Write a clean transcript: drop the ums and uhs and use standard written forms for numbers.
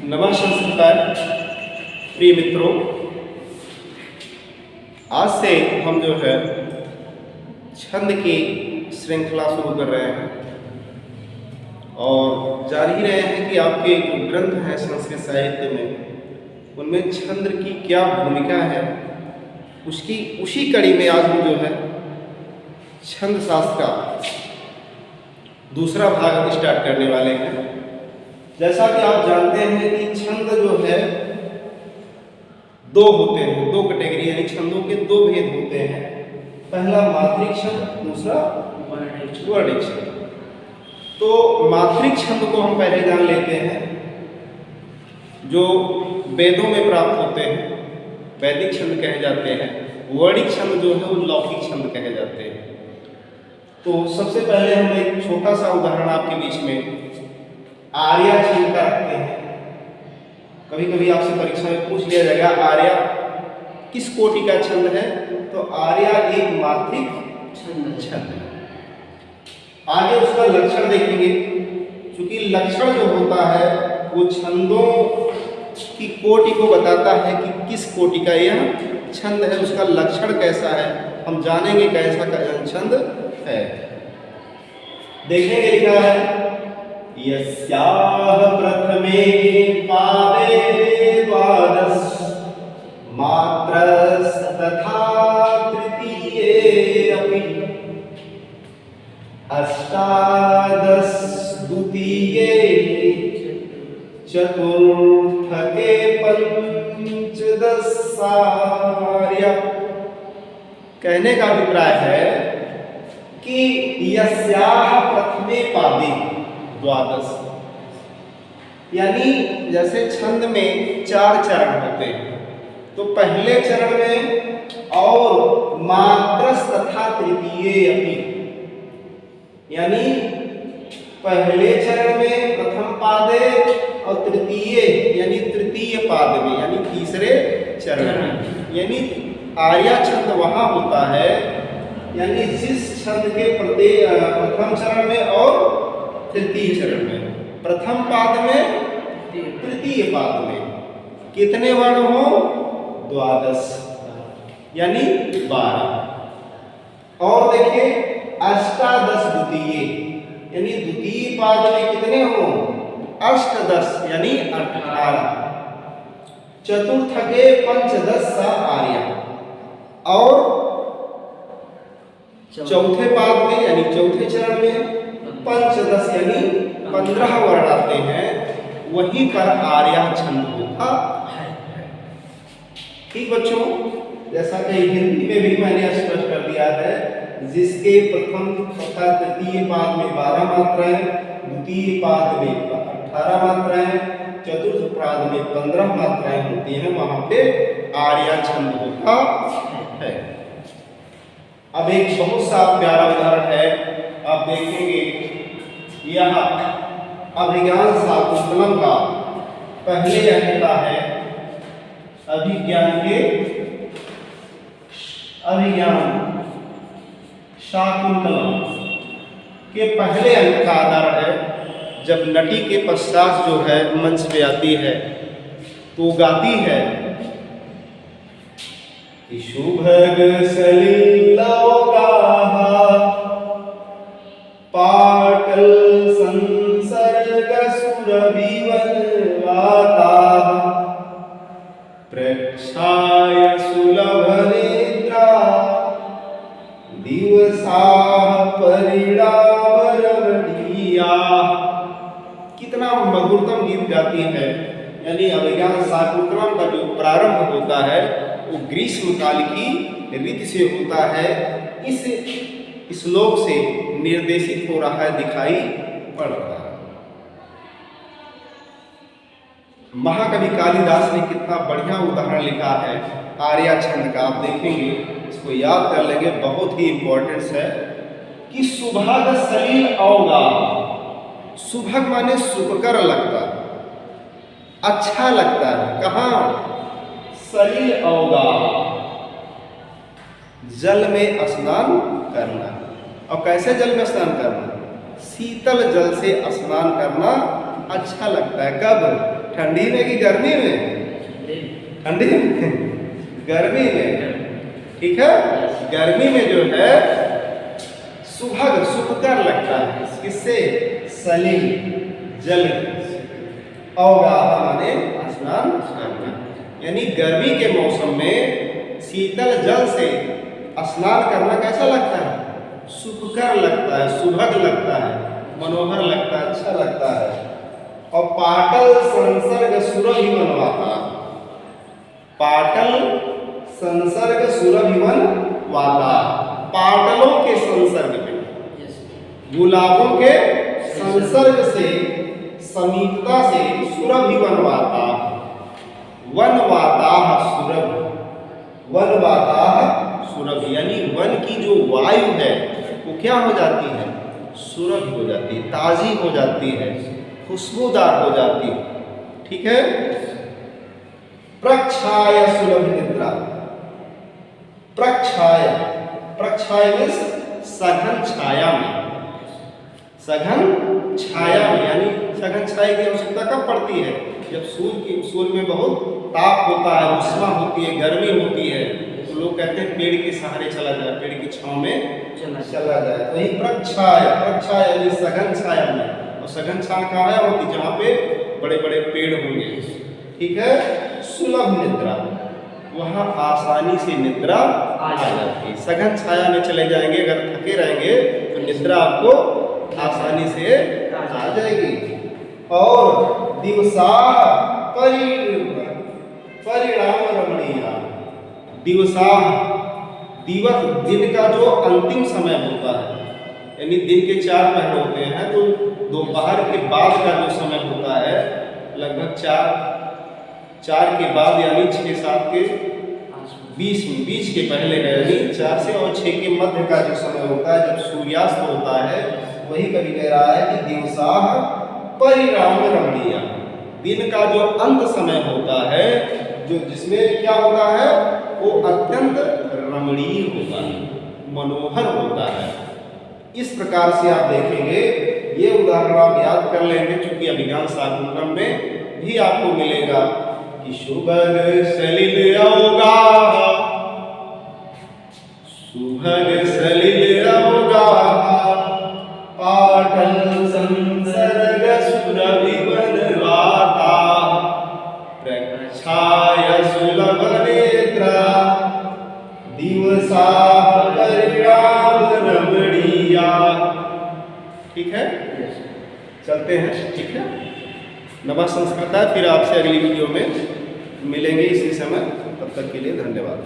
नमस्कार प्रिय मित्रों, आज से हम जो है छंद की श्रृंखला शुरू कर रहे हैं और जान ही रहे हैं कि आपके जो ग्रंथ हैं संस्कृत साहित्य में उनमें छंद की क्या भूमिका है। उसी कड़ी में आज हम जो है छंद शास्त्र का दूसरा भाग स्टार्ट करने वाले हैं। जैसा कि आप जानते हैं कि छंद जो है दो होते हैं, दो कैटेगरी यानी छंदों के दो भेद होते हैं। पहला मात्रिक छंद, दूसरा वर्णिक छंद। तो मात्रिक छंद को हम पहले जान लेते हैं, जो वेदों में प्राप्त होते हैं, वैदिक छंद कहे जाते हैं। वर्णिक छंद जो है वो लौकिक छंद कहे जाते हैं। तो सबसे पहले हम एक छोटा सा उदाहरण आपके बीच में आर्या छंद का रखते हैं। कभी कभी आपसे परीक्षा में पूछ लिया जाएगा आर्या किस कोटि का छंद है, तो आर्या एक मात्रिक छंद है। आगे उसका लक्षण देखेंगे, क्योंकि लक्षण जो होता है वो छंदों की कोटि को बताता है कि किस कोटि का यह छंद है, उसका लक्षण कैसा है, हम जानेंगे कैसा छंद है। देखेंगे लिखा है यस्याह प्रथमे पादे द्वादश मात्रस् तथा तृतीये अपि अष्टादश द्वितीये चतुर्थके पंचदश आर्या। कहने का अभिप्राय है कि यस्याह प्रथमे पादे द्वादश, यानी जैसे छंद में 4 चरण होते हैं, तो पहले चरण में और मात्रस तथा तृतीये अपि, यानी पहले चरण में प्रथम पादे और तृतीय यानी तृतीय पाद में यानी तीसरे चरण में, यानी आर्या छंद वहां होता है यानी जिस छंद के प्रथम चरण में और तृतीय चरण में, प्रथम पाद में तृतीय पाद में कितने वर्ण हो, द्वादश यानी 12। और देखिए अष्टादश द्वितीय यानी द्वितीय पाद में कितने हो, अष्टदश यानी 18। चतुर्थ के पंचदश आर्या, और चौथे पाद में यानी चौथे चरण में पंचदश यानी 15 वर्ण आते हैं, वहीं पर आर्या छंद होता है। ठीक बच्चों, जैसा कि हिंदी में भी मैंने स्पष्ट कर दिया है, जिसके प्रथम तथा तृतीय पाद में 12 मात्राएं, द्वितीय पाद में 18 मात्राएं, चतुर्थ पाद में 15 मात्राएं होती हैं, वहां पे आर्या छंद होता है। अब एक बहुत सा प्यारा उदाहरण है, आप देखेंगे यह अभिज्ञान शाकुंतलम का पहले अंक का है। अभिज्ञान शाकुंतलम के पहले अंक का आधार है। जब नटी के पश्चात जो है मंच पे आती है तो गाती है कि शुभग सलिलौका पाटल संसर्ग सुरभिवनवाता प्रेक्षाय सुलभ नेत्रा दिवसा परिणाम रमणीया। कितना मधुरतम गीत गाती है। यानी अभिज्ञान शाकुंतलम का जो प्रारंभ होता है वो ग्रीष्म काल की ऋतु से होता है। इस श्लोक से निर्देशित हो रहा है, दिखाई पड़ रहा है। महाकवि कालिदास ने कितना बढ़िया उदाहरण लिखा है आर्या छंद का, आप देखेंगे, इसको याद कर लेंगे, बहुत ही इंपॉर्टेंट है कि सुभग सलिल औगा। सुभग माने सुभकर लगता है, अच्छा लगता है। कहाँ, सलिल औगा, जल में स्नान करना। और कैसे जल में स्नान करना, शीतल जल से स्नान करना अच्छा लगता है। कब? ठंडी में कि गर्मी में? ठंडी में, गर्मी में, ठीक है। गर्मी में जो है सुभग, सुखकर लगता है। किससे? सलिल, जल। अवगाह माने स्नान करना, यानी गर्मी के मौसम में शीतल जल से स्नान करना कैसा लगता है? सुखकर लगता है, सुभग लगता है, मनोहर लगता है, अच्छा लगता है। और पाटल संसर्ग सुरभिमन वाता, पाटल संसर्ग सुरभिमन वाता, पाटलों के संसर्ग में, गुलाबों के संसर्ग से, समीपता से सुरभिमन वाता, वनवाताः सुरभ, वनवाताः सुरभ, यानी वन की जो वायु है वो क्या हो जाती है? सुरभ हो जाती है, ताजी हो जाती है, खुशबूदार हो जाती है, ठीक है। प्रक्षाय सुलभ निद्रा, प्रक्षाय, प्रक्षाय मीन्स सघन छाया में, सघन छाया में, यानी सघन छाया की आवश्यकता कब पड़ती है? जब सूर्य में बहुत ताप होता है, उष्मा होती है, गर्मी होती है, तो लोग कहते हैं पेड़ के सहारे चला जाए, पेड़ की छांव में चला जाए। तो यही प्रक्षाय, प्रक्षाय यानी सघन छाया में, और सघन छाया कहाँ होती? जहाँ पे बड़े बड़े पेड़ होंगे, ठीक है। सुलभ निद्रा, वहाँ आसानी से निद्रा आ जाती है। सघन छाया में चले जाएंगे, अगर थके रहेंगे तो निद्रा आपको आसानी से आ जाएगी। और दिवसा परिणाम रमणीय, दिवसा, दिवस दिन का जो अंतिम समय होता है, यानी दिन के 4 पहर होते हैं, तो दोपहर के बाद का जो समय होता है, लगभग 4 के बाद यानी 6-7 के बीच के पहले, यानी 4 से और 6 के मध्य का जो समय होता है, जब सूर्यास्त होता है, वही कवि कह रहा है कि दिवसा परिणाम रमणीय, दिन का जो अंत समय होता है, जो जिसमें क्या होता है, वो अत्यंत रमणीय होता है, मनोहर होता है। इस प्रकार से आप देखेंगे, ये उदाहरण आप याद कर लेंगे, चूंकि अभिज्ञान शाकुंतलम में भी आपको मिलेगा कि सुभग सलिल अवगाह, सुभग सलिल अवगाह, पाटल संसर्ग सुरभिमन वाता, प्रक्षाय सुलभ नेत्रा, दिवसा परिणाम रमणीया। ठीक है, चलते हैं, ठीक है। नमः संस्कृता, फिर आपसे अगली वीडियो में मिलेंगे इसी समय, तब तक के लिए धन्यवाद।